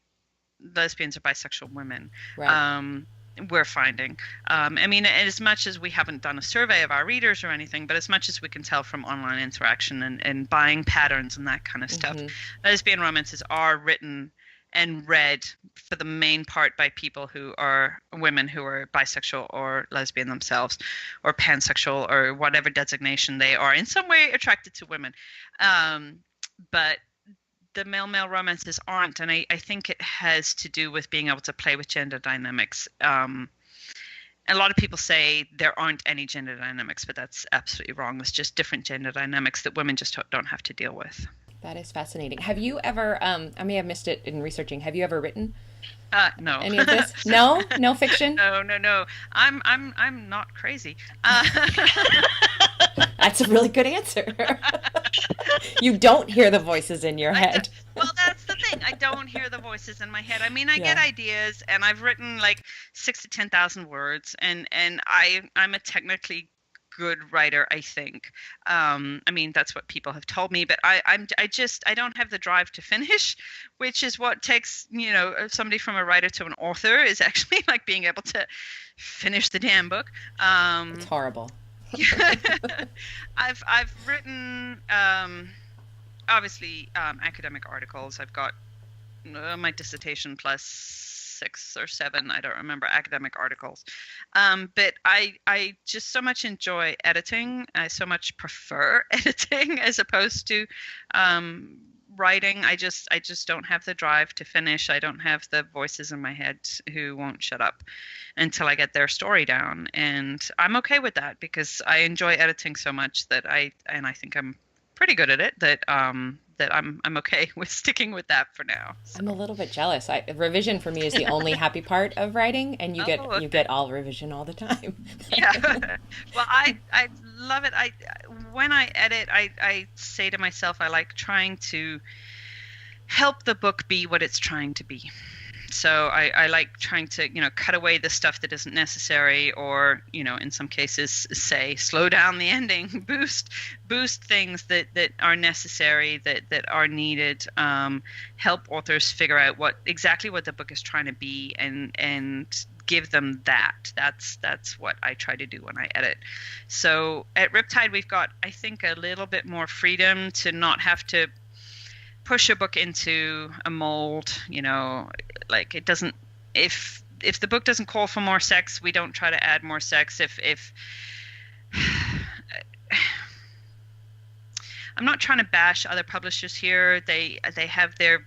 lesbians or bisexual women. Right. We're finding. As much as we haven't done a survey of our readers or anything, but as much as we can tell from online interaction and buying patterns and that kind of stuff, lesbian romances are written and read for the main part by people who are women who are bisexual or lesbian themselves, or pansexual, or whatever designation they are, in some way attracted to women. But the male romances aren't, and I think it has to do with being able to play with gender dynamics. A lot of people say there aren't any gender dynamics, but that's absolutely wrong. It's just different gender dynamics that women just don't have to deal with. That is fascinating. Have you ever, I may have missed it in researching, have you ever written no. any of this? No? No fiction? No. I'm not crazy. That's a really good answer. You don't hear the voices in your head. Well, that's the thing. I don't don't hear the voices in my head. I mean, I get Yeah. ideas, and I've written like 6 to 10,000 words, and I'm a technically good writer, I think. I mean, that's what people have told me, but I don't have the drive to finish, which is what takes, somebody from a writer to an author, is actually like being able to finish the damn book. It's horrible. I've written obviously academic articles. I've got my dissertation plus 6 or 7, I don't remember, academic articles. But I just so much enjoy editing. I so much prefer editing as opposed to writing. I just don't have the drive to finish. I don't have the voices in my head who won't shut up until I get their story down. And I'm okay with that because I enjoy editing so much that I think I'm pretty good at it, that I'm okay with sticking with that for now. So. I'm a little bit jealous. Revision for me is the only happy part of writing, and you get all revision all the time. Yeah. Well, I love it. When I edit, I say to myself, I like trying to help the book be what it's trying to be. So I like trying to, cut away the stuff that isn't necessary, or, in some cases, say, slow down the ending, boost things that are necessary, that are needed, help authors figure out exactly what the book is trying to be, and give them that. That's what I try to do when I edit. So at Riptide, we've got, I think, a little bit more freedom to not have to push a book into a mold, like it doesn't, if the book doesn't call for more sex, we don't try to add more sex. If I'm not trying to bash other publishers here. They have their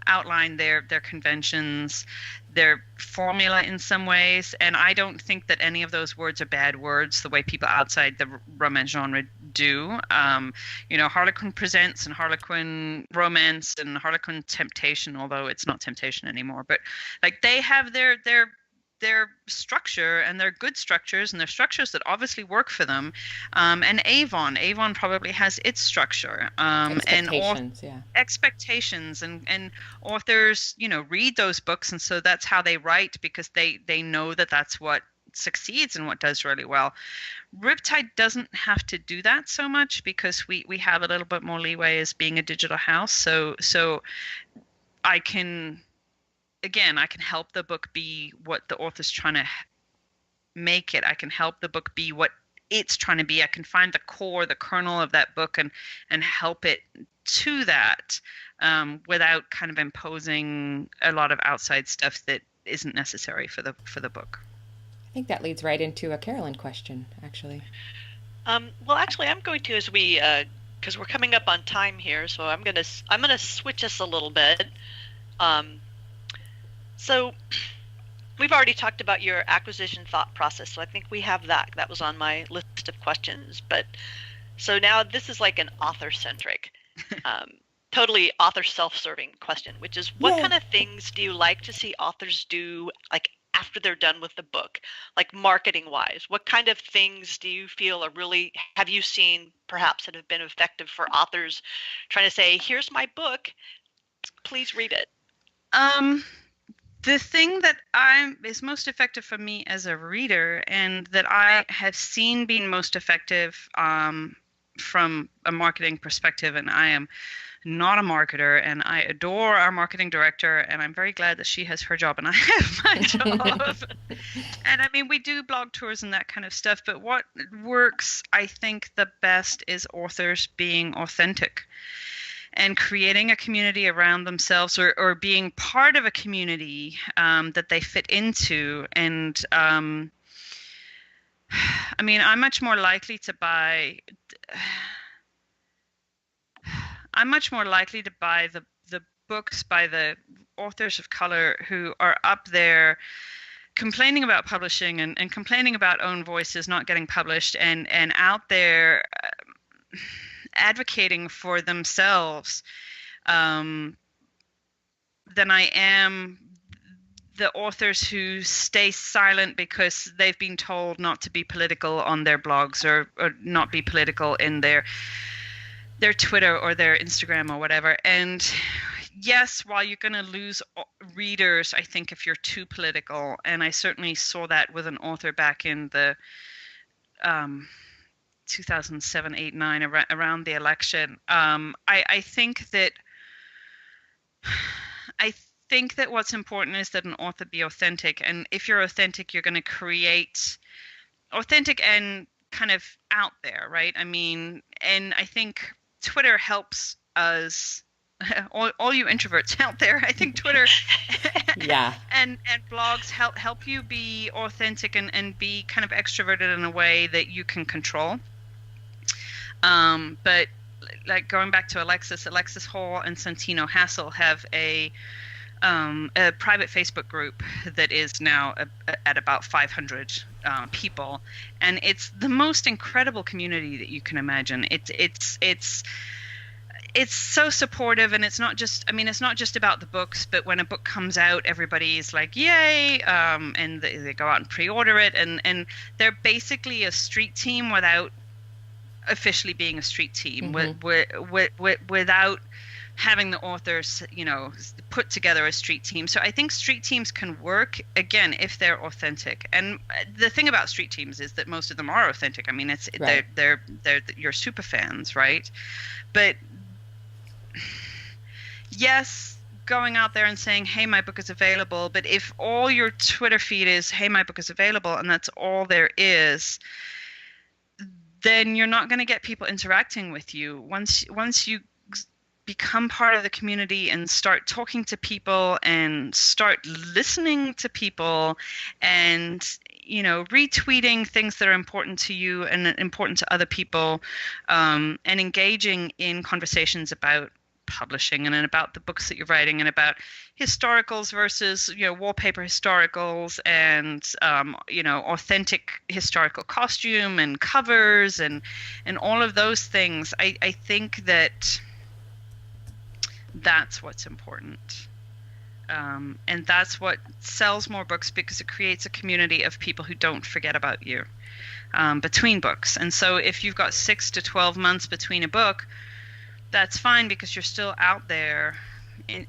outline, their conventions, their formula in some ways, and I don't think that any of those words are bad words the way people outside the romance genre do. Harlequin Presents and Harlequin Romance and Harlequin Temptation, although it's not temptation anymore, but like they have their structure, and they're good structures, and they're structures that obviously work for them. And Avon probably has its structure, Expectations, yeah. Expectations, and authors, read those books, and so that's how they write, because they know that that's what succeeds and what does really well. Riptide doesn't have to do that so much because we have a little bit more leeway as being a digital house. So I can help the book be what the author's trying to make it. I can help the book be what it's trying to be. I can find the core, the kernel of that book, and help it to that, without kind of imposing a lot of outside stuff that isn't necessary for the book. I think that leads right into a Carolyn question, actually. Well, actually, I'm going to, as we, because we're coming up on time here, so I'm gonna switch us a little bit. So we've already talked about your acquisition thought process, so I think we have that. That was on my list of questions. But so now this is like an author-centric, totally author self-serving question, which is what kind of things do you like to see authors do, like after they're done with the book, like marketing-wise? What kind of things do you feel have you seen perhaps that have been effective for authors trying to say, here's my book, please read it? The thing that is most effective for me as a reader, and that I have seen being most effective from a marketing perspective, and I am not a marketer, and I adore our marketing director, and I'm very glad that she has her job and I have my job. And I mean, we do blog tours and that kind of stuff, but what works, I think, the best is authors being authentic and creating a community around themselves, or being part of a community that they fit into. And I mean, I'm much more likely to buy the books by the authors of color who are up there complaining about publishing and complaining about own voices not getting published, and out there advocating for themselves, than I am the authors who stay silent because they've been told not to be political on their blogs, or not be political in their Twitter or their Instagram or whatever. And yes, while you're going to lose readers, I think, if you're too political, and I certainly saw that with an author back in the 2007, 8, 9, around the election. I think that what's important is that an author be authentic, and if you're authentic, you're going to create authentic and kind of out there, right? I mean, and I think Twitter helps us. All you introverts out there, I think Twitter and blogs help you be authentic and be kind of extroverted in a way that you can control. But like going back to Alexis Hall and Santino Hassel have a private Facebook group that is now at about 500 people, and it's the most incredible community that you can imagine. It's so supportive, and it's not just about the books, but when a book comes out, everybody's like, yay, and they go out and pre-order it, and they're basically a street team without officially being a street team, without having the authors, put together a street team. So I think street teams can work, again, if they're authentic. And the thing about street teams is that most of them are authentic. I mean, it's right. they're your super fans, right? But yes, going out there and saying, hey, my book is available, but if all your Twitter feed is, hey, my book is available, and that's all there is, then you're not going to get people interacting with you. Once you become part of the community and start talking to people and start listening to people and, retweeting things that are important to you and important to other people, and engaging in conversations about publishing and about the books that you're writing and about historicals versus wallpaper historicals and authentic historical costume and covers and all of those things. I think that's what's important, and that's what sells more books, because it creates a community of people who don't forget about you between books. And so if you've got 6 to 12 months between a book, that's fine, because you're still out there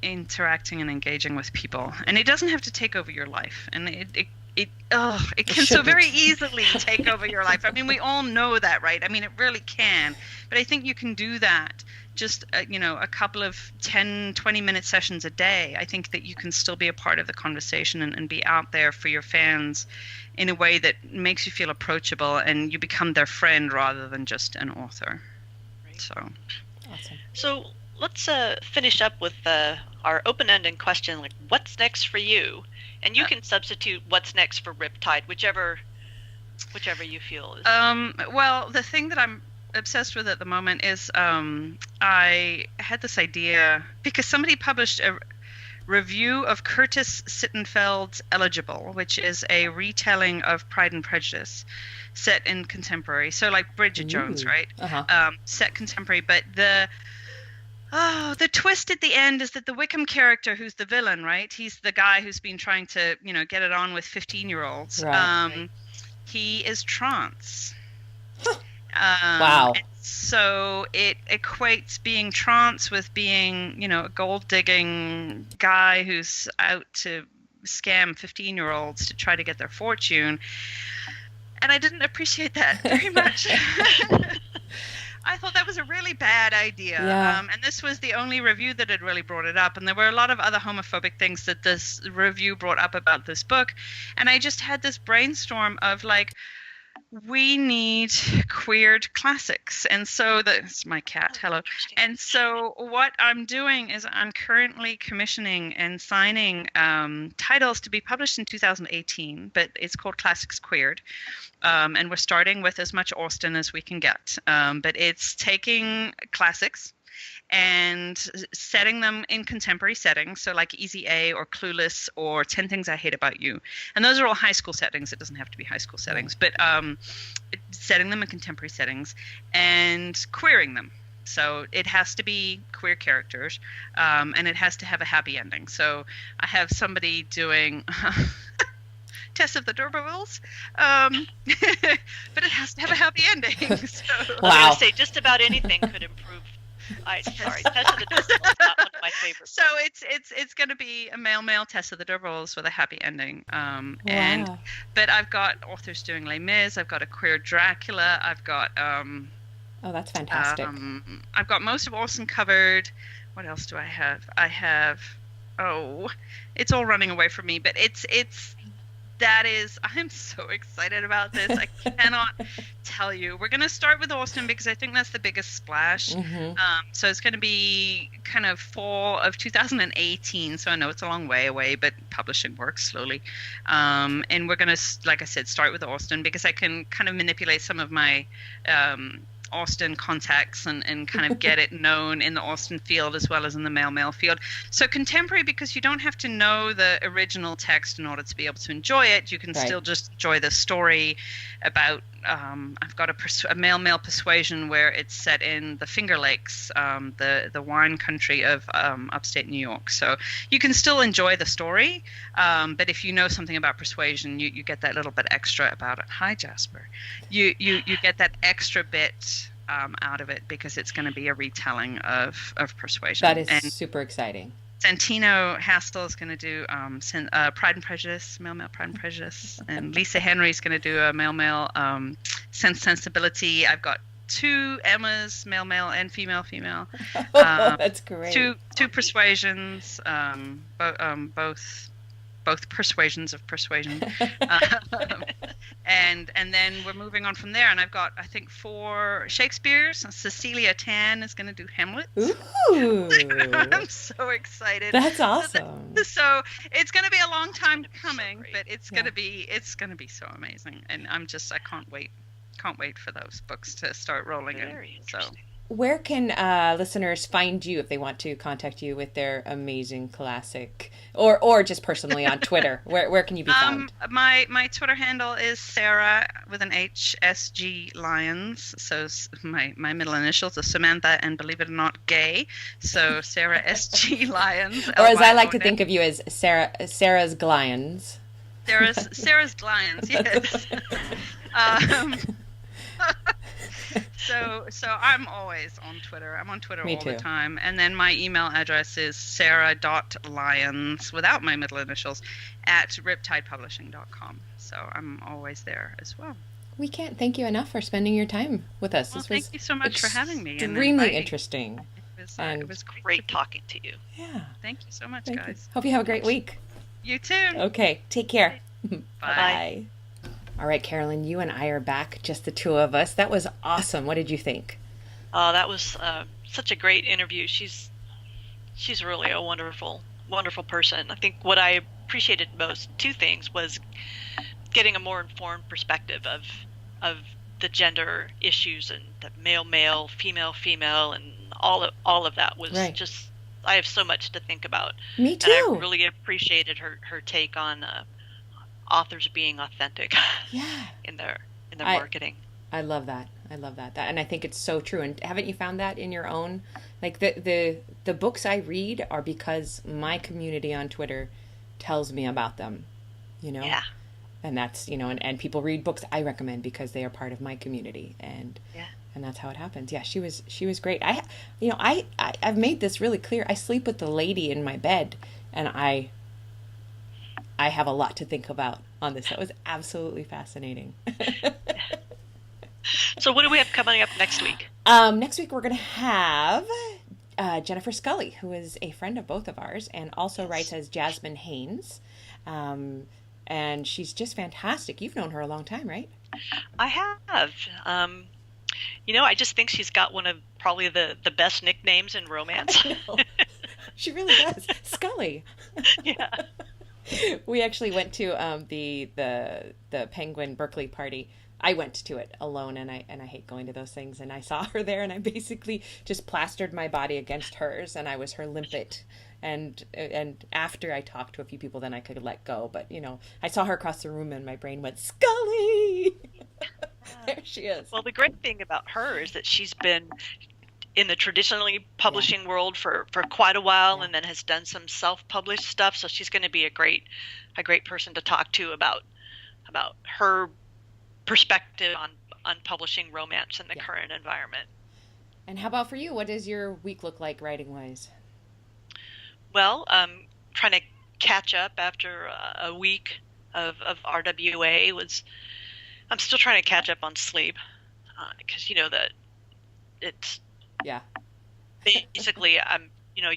interacting and engaging with people, and it doesn't have to take over your life. And it can so very easily take over your life. I mean, we all know that, right? I mean, it really can. But I think you can do that just a couple of 10-20 minute sessions a day. I think that you can still be a part of the conversation and be out there for your fans in a way that makes you feel approachable, and you become their friend rather than just an author. Right. So awesome. So let's finish up with our open-ended question, like, what's next for you? And you can substitute what's next for Riptide, whichever you feel is. Well, the thing that I'm obsessed with at the moment is I had this idea because somebody published a review of Curtis Sittenfeld's Eligible, which is a retelling of Pride and Prejudice set in contemporary. So like Bridget Jones, right? Uh-huh. Set contemporary, but the twist at the end is that the Wickham character, who's the villain, right? He's the guy who's been trying to, get it on with 15-year-olds. Right. He is trans. Wow. So it equates being trans with being, a gold-digging guy who's out to scam 15-year-olds to try to get their fortune. And I didn't appreciate that very much. I thought that was a really bad idea. Yeah. And this was the only review that had really brought it up. And there were a lot of other homophobic things that this review brought up about this book. And I just had this brainstorm of like, we need queered classics. And so that's my cat. Hello. And so what I'm doing is I'm currently commissioning and signing titles to be published in 2018, but it's called Classics Queered. And we're starting with as much Austen as we can get. But it's taking classics and setting them in contemporary settings, so like Easy A or Clueless or 10 Things I Hate About You. And those are all high school settings. It doesn't have to be high school settings, but setting them in contemporary settings and queering them. So it has to be queer characters, and it has to have a happy ending. So I have somebody doing Tess of the D'Urbervilles, but it has to have a happy ending. So. Wow. I was going to say, just about anything could improve Sorry, Tess of the D'Urbervilles is not one of my favorites. So it's going to be a male Tess of the D'Urbervilles with a happy ending. But I've got authors doing Les Mis. I've got a queer Dracula. I've got Oh, that's fantastic. I've got most of Austen covered. What else do I have? It's all running away from me, but I'm so excited about this. I cannot tell you. We're going to start with Austen because I think that's the biggest splash. So it's going to be kind of fall of 2018. So I know it's a long way away, but publishing works slowly. And we're going to, like I said, start with Austen because I can kind of manipulate some of my Austen contacts and kind of get it known in the Austen field as well as in the male field. So contemporary, because you don't have to know the original text in order to be able to enjoy it. You can still just enjoy the story about I've got a male persuasion where it's set in the Finger Lakes, the wine country of upstate New York. So you can still enjoy the story, but if you know something about persuasion, you get that little bit extra about it. Hi, Jasper. You get that extra bit out of it because it's going to be a retelling of persuasion. That is super exciting. Santino Haskell is going to do Pride and Prejudice, male Pride and Prejudice, and Lisa Henry is going to do a male Sense Sensibility. I've got two Emmas, male and female. That's great. Two persuasions, both persuasions of persuasion, and then we're moving on from there. And I've got, I think, 4 Shakespeare's. Cecilia Tan is going to do Hamlet. Ooh, I'm so excited. That's awesome. So it's going to be a long time coming, but it's going to be so amazing. And I can't wait for those books to start rolling in. Very interesting. So. Where can listeners find you if they want to contact you with their amazing classic, or just personally on Twitter? Where can you be found? My Twitter handle is Sarah with an H, SG Lyons. So my middle initials are Samantha and, believe it or not, gay. So Sarah SG Lyons. Or as I like to think of you as Sarah's Glyons. Sarah's Glyons, yes. So I'm always on Twitter. I'm on Twitter all the time. And then my email address is sarah.lyons, without my middle initials, at riptidepublishing.com. So I'm always there as well. We can't thank you enough for spending your time with us. Well, thank you so much for having me. Extremely interesting. It was great talking to you. Yeah. Thank you so much, guys. Hope you have a great week. You too. Okay. Take care. Bye. All right, Carolyn, you and I are back, just the two of us. That was awesome. What did you think? That was such a great interview. She's really a wonderful person. I think what I appreciated most, 2 things, was getting a more informed perspective of the gender issues and the male, female, and all of that was just. I have so much to think about. Me too. And I really appreciated her take on authors being authentic in their marketing. I love that. And I think it's so true. And haven't you found that in your own, like the books I read are because my community on Twitter tells me about them, Yeah. And that's, and people read books I recommend because they are part of my community. And that's how it happens. Yeah, she was great. I've made this really clear. I sleep with the lady in my bed, and I have a lot to think about on this. That was absolutely fascinating. So what do we have coming up next week? Next week we're going to have Jennifer Scully, who is a friend of both of ours and also writes as Jasmine Haynes. And she's just fantastic. You've known her a long time, right? I have. I just think she's got one of probably the best nicknames in romance. I know. She really does. Scully. Yeah. We actually went to the Penguin Berkeley party. I went to it alone, and I hate going to those things. And I saw her there, and I basically just plastered my body against hers, and I was her limpet. And after I talked to a few people, then I could let go. But I saw her across the room, and my brain went, Scully. There she is. Well, the great thing about her is that she's been in the traditionally publishing world for quite a while, and then has done some self-published stuff. So she's going to be a great person to talk to about her perspective on publishing romance in the current environment. And how about for you? What does your week look like writing-wise? Well, trying to catch up after a week of RWA was. I'm still trying to catch up on sleep because that it's Yeah. basically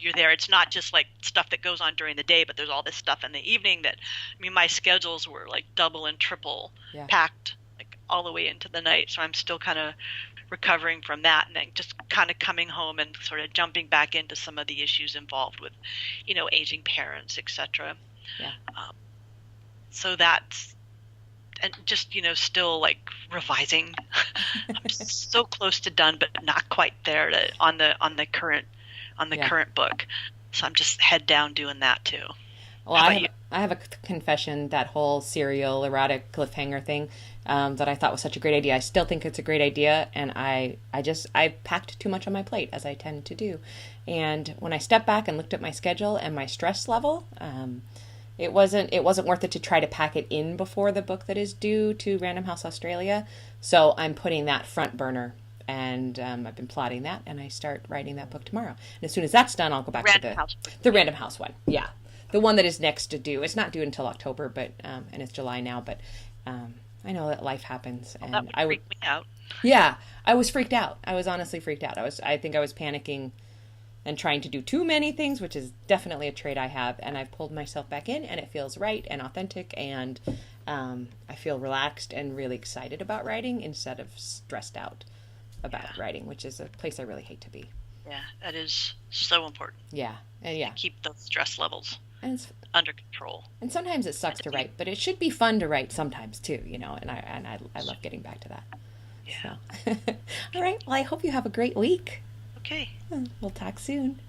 you're there. It's not just like stuff that goes on during the day, but there's all this stuff in the evening that, I mean, my schedules were like double and triple packed like all the way into the night. So I'm still kind of recovering from that, and then just kind of coming home and sort of jumping back into some of the issues involved with, aging parents, etc. Yeah. So that's, and just, still like revising. I'm so close to done, but not quite there on the current book. So I'm just head down doing that too. Well, I have a confession. That whole serial erotic cliffhanger thing that I thought was such a great idea. I still think it's a great idea, and I packed too much on my plate, as I tend to do. And when I stepped back and looked at my schedule and my stress level, it wasn't worth it to try to pack it in before the book that is due to Random House Australia. So I'm putting that front burner. And I've been plotting that, and I start writing that book tomorrow. And as soon as that's done, I'll go back to the Random House one. Yeah, the one that is next to due. It's not due until October, but and it's July now. But I know that life happens, and that would freak me out. Yeah, I was freaked out. I was honestly freaked out. I think I was panicking and trying to do too many things, which is definitely a trait I have. And I've pulled myself back in, and it feels right and authentic, and I feel relaxed and really excited about writing instead of stressed out about writing, which is a place I really hate to be. Yeah, that is so important. Yeah, and to keep those stress levels under control. And sometimes it sucks to write, but it should be fun to write sometimes too, and I love getting back to that. Yeah. So. All right. Well, I hope you have a great week. Okay. We'll talk soon.